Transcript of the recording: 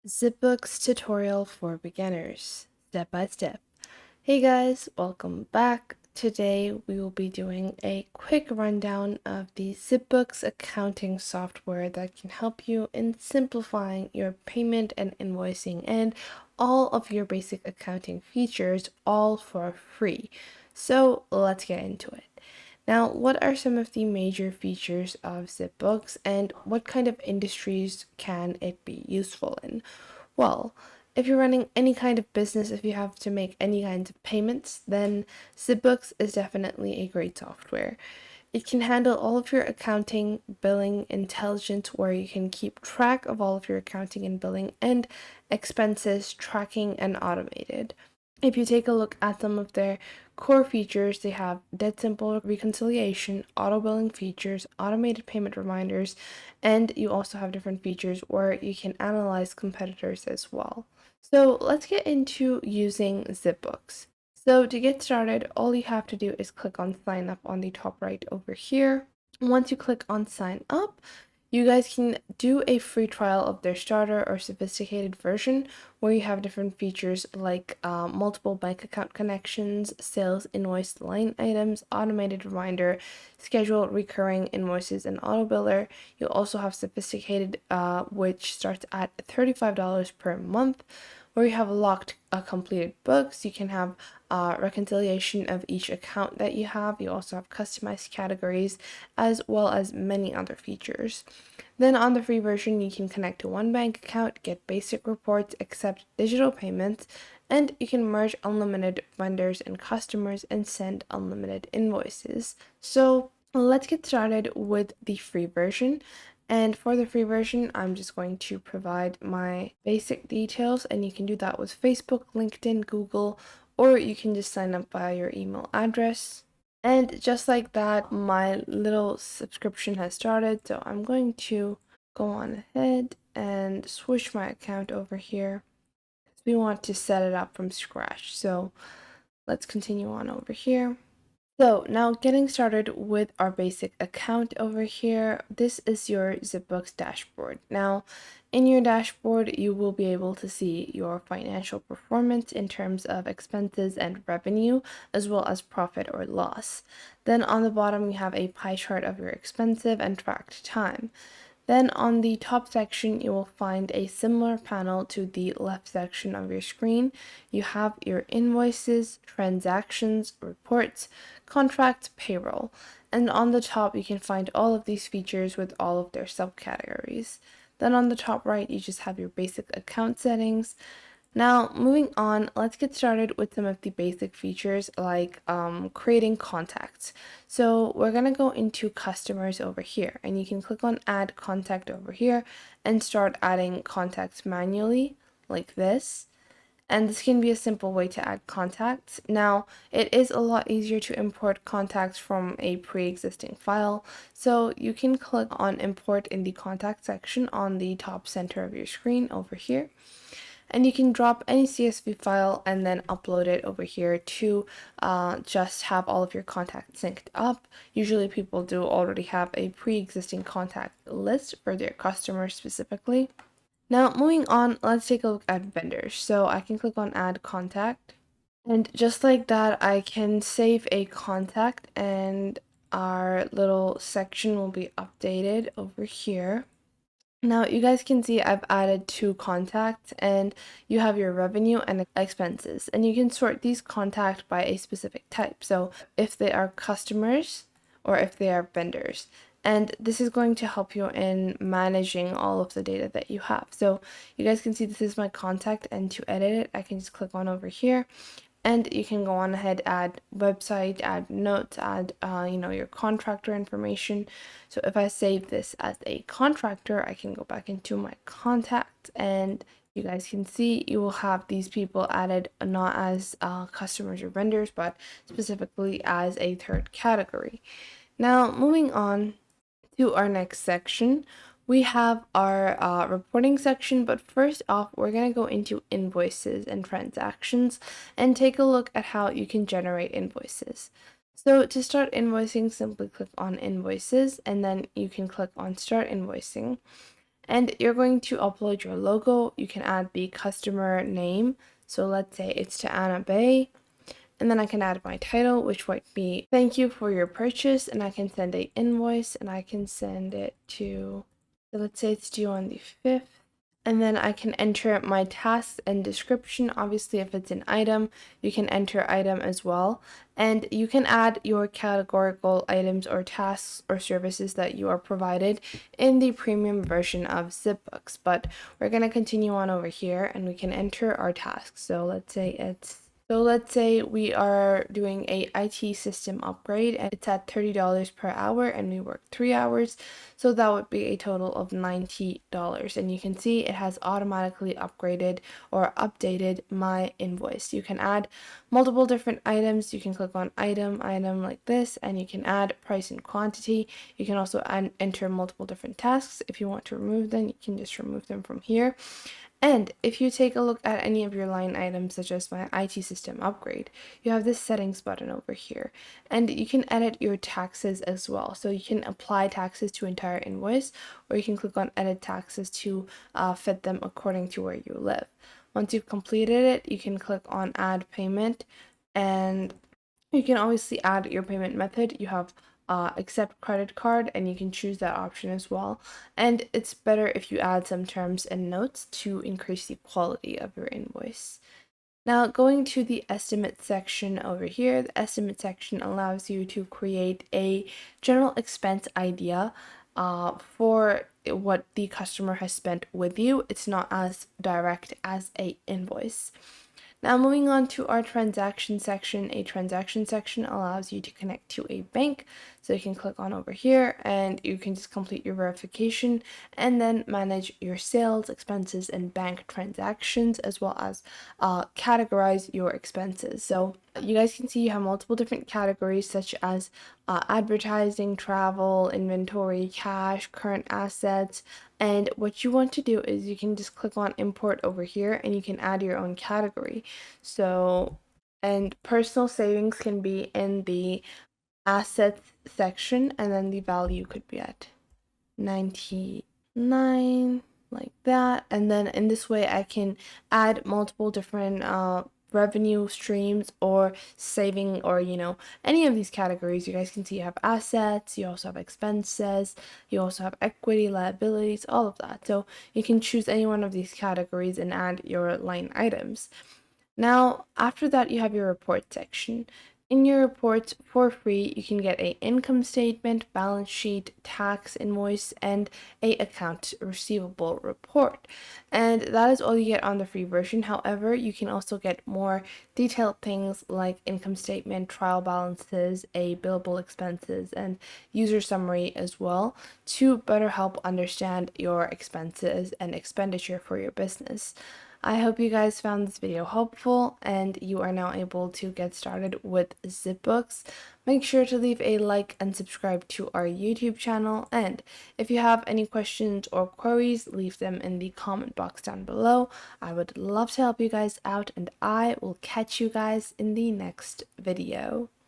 Zipbooks Tutorial for Beginners, step by step. Hey guys, welcome back. Today we will be doing a quick rundown of the Zipbooks accounting software that can help you in simplifying your payment and invoicing and all of your basic accounting features, all for free. So let's get into it. Now, what are some of the major features of Zipbooks and what kind of industries can it be useful in? Well, if you're running any kind of business, if you have to make any kinds of payments, then Zipbooks is definitely a great software. It can handle all of your accounting, billing, intelligence, where you can keep track of all of your accounting and billing and expenses, tracking, and automated. If you take a look at some of their core features, they have dead simple reconciliation, auto billing features, automated payment reminders, and you also have different features where you can analyze competitors as well. So let's get into using Zipbooks. So to get started, all you have to do is click on sign up on the top right over here. Once you click on sign up, you guys can do a free trial of their starter or sophisticated version where you have different features like multiple bank account connections, sales invoice line items, automated reminder, scheduled recurring invoices, and auto biller. You'll also have sophisticated, which starts at $35 per month, where you have locked completed books. You can have reconciliation of each account that you have. You also have customized categories as well as many other features. Then on the free version, you can connect to one bank account, get basic reports, accept digital payments, and you can merge unlimited vendors and customers and send unlimited invoices. So let's get started with the free version. And for the free version, I'm just going to provide my basic details, and you can do that with Facebook, LinkedIn, Google, or you can just sign up via your email address. And just like that, my little subscription has started, so I'm going to go on ahead and switch my account over here. We want to set it up from scratch, so let's continue on over here. So now getting started with our basic account over here, this is your Zipbooks dashboard. Now in your dashboard, you will be able to see your financial performance in terms of expenses and revenue, as well as profit or loss. Then on the bottom, you have a pie chart of your expensive and tracked time. Then on the top section, you will find a similar panel to the left section of your screen. You have your invoices, transactions, reports, contracts, payroll. And on the top, you can find all of these features with all of their subcategories. Then on the top right, you just have your basic account settings. Now, moving on, let's get started with some of the basic features like creating contacts. So we're going to go into customers over here, and you can click on add contact over here and start adding contacts manually like this. And this can be a simple way to add contacts. Now, it is a lot easier to import contacts from a pre-existing file. So you can click on import in the contact section on the top center of your screen over here. And you can drop any CSV file and then upload it over here to just have all of your contacts synced up. Usually people do already have a pre-existing contact list for their customers specifically. Now moving on, let's take a look at vendors. So I can click on add contact, and just like that, I can save a contact and our little section will be updated over here. Now you guys can see I've added 2 contacts, and you have your revenue and expenses, and you can sort these contacts by a specific type. So if they are customers or if they are vendors. And this is going to help you in managing all of the data that you have. So you guys can see this is my contact, and to edit it, I can just click on over here. And you can go on ahead, add website, add notes, add your contractor information. So if I save this as a contractor, I can go back into my contacts, and you guys can see you will have these people added not as customers or vendors, but specifically as a third category. Now moving on to our next section, we have our reporting section, but first off, we're going to go into invoices and transactions and take a look at how you can generate invoices. So to start invoicing, simply click on invoices, and then you can click on start invoicing. and you're going to upload your logo. You can add the customer name. So let's say it's to Anna Bay. And then I can add my title, which might be thank you for your purchase. And I can send a invoice, and I can send it to, so let's say it's due on the 5th. And then I can enter my tasks and description. Obviously, if it's an item, you can enter item as well. And you can add your categorical items or tasks or services that you are provided in the premium version of Zipbooks. But we're going to continue on over here, and we can enter our tasks. So let's say we are doing a IT system upgrade, and it's at $30 per hour, and we work 3 hours. So that would be a total of $90. And you can see it has automatically upgraded or updated my invoice. You can add multiple different items. You can click on item like this, and you can add price and quantity. You can also enter multiple different tasks. If you want to remove them, you can just remove them from here. And if you take a look at any of your line items, such as my IT system upgrade, you have this settings button over here, and you can edit your taxes as well. So you can apply taxes to entire invoice, or you can click on edit taxes to fit them according to where you live. Once you've completed it, you can click on add payment, and you can obviously add your payment method. You have accept credit card, and you can choose that option as well. And it's better if you add some terms and notes to increase the quality of your invoice. Now, going to the estimate section over here, the estimate section allows you to create a general expense idea for what the customer has spent with you. It's not as direct as a invoice. Now, moving on to our transaction section. A transaction section allows you to connect to a bank. So you can click on over here, and you can just complete your verification and then manage your sales, expenses, and bank transactions, as well as categorize your expenses. So you guys can see you have multiple different categories, such as advertising, travel, inventory, cash, current assets. And what you want to do is you can just click on import over here, and you can add your own category. So, and personal savings can be in the assets section, and then the value could be at 99, like that. And then in this way, I can add multiple different revenue streams or saving, or any of these categories. You guys can see you have assets, you also have expenses, you also have equity, liabilities, all of that. So you can choose any one of these categories and add your line items. Now, after that, you have your report section. In your reports for free, you can get a income statement, balance sheet, tax invoice, and a account receivable report. And that is all you get on the free version. However, you can also get more detailed things like income statement, trial balances, a billable expenses, and user summary as well, to better help understand your expenses and expenditure for your business. I hope you guys found this video helpful, and you are now able to get started with Zipbooks. Make sure to leave a like and subscribe to our YouTube channel, and if you have any questions or queries, leave them in the comment box down below. I would love to help you guys out, and I will catch you guys in the next video.